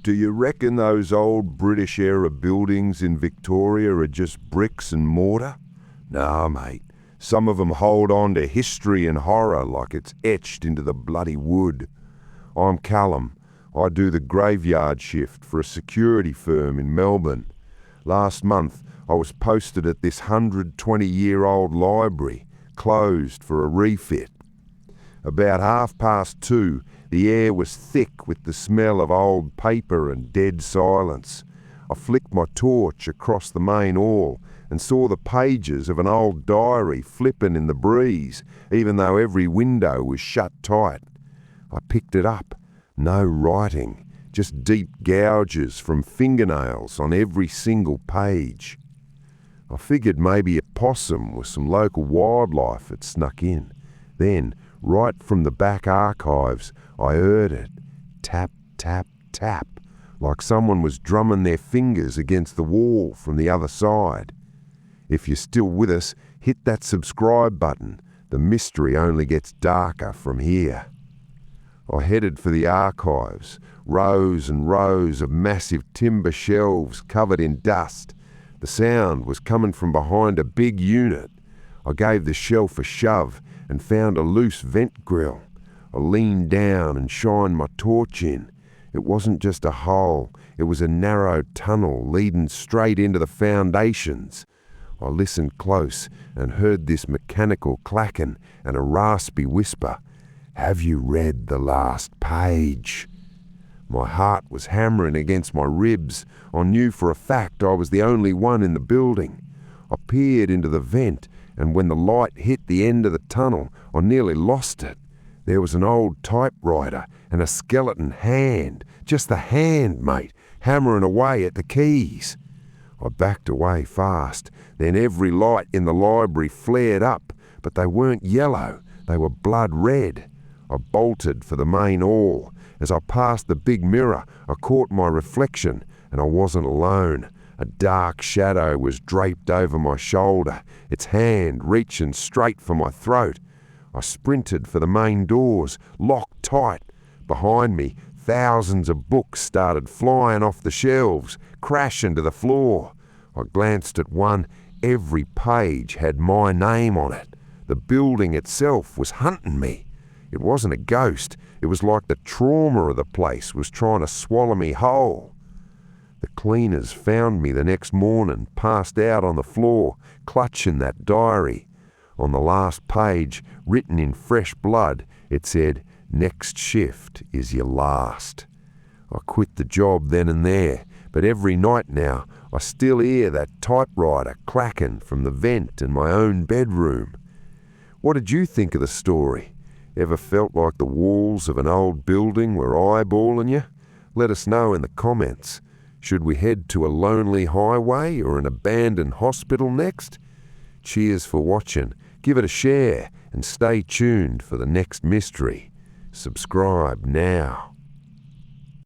Do you reckon those old British-era buildings in Victoria are just bricks and mortar? Nah, mate. Some of them hold on to history and horror like it's etched into the bloody wood. I'm Callum. I do the graveyard shift for a security firm in Melbourne. Last month, I was posted at this 120-year-old library, closed for a refit. About 2:30, the air was thick with the smell of old paper and dead silence. I flicked my torch across the main hall and saw the pages of an old diary flipping in the breeze, even though every window was shut tight. I picked it up. No writing, just deep gouges from fingernails on every single page. I figured maybe a possum or some local wildlife had snuck in. Then, right from the back archives, I heard it. Tap, tap, tap, like someone was drumming their fingers against the wall from the other side. If you're still with us, hit that subscribe button. The mystery only gets darker from here. I headed for the archives, rows and rows of massive timber shelves covered in dust. The sound was coming from behind a big unit. I gave the shelf a shove and found a loose vent grill. I leaned down and shined my torch in. It wasn't just a hole, it was a narrow tunnel leading straight into the foundations. I listened close and heard this mechanical clacking and a raspy whisper. "Have you read the last page?" My heart was hammering against my ribs. I knew for a fact I was the only one in the building. I peered into the vent, and when the light hit the end of the tunnel, I nearly lost it. There was an old typewriter and a skeleton hand, just the hand, mate, hammering away at the keys. I backed away fast. Then every light in the library flared up, but they weren't yellow, they were blood red. I bolted for the main hall. As I passed the big mirror, I caught my reflection, and I wasn't alone. A dark shadow was draped over my shoulder, its hand reaching straight for my throat. I sprinted for the main doors, locked tight. Behind me, thousands of books started flying off the shelves, crashing to the floor. I glanced at one. Every page had my name on it. The building itself was hunting me. It wasn't a ghost. It was like the trauma of the place was trying to swallow me whole. The cleaners found me the next morning, passed out on the floor, clutching that diary. On the last page, written in fresh blood, it said, "Next shift is your last." I quit the job then and there, but every night now, I still hear that typewriter clacking from the vent in my own bedroom. What did you think of the story? Ever felt like the walls of an old building were eyeballing you? Let us know in the comments. Should we head to a lonely highway or an abandoned hospital next? Cheers for watching. Give it a share and stay tuned for the next mystery. Subscribe now.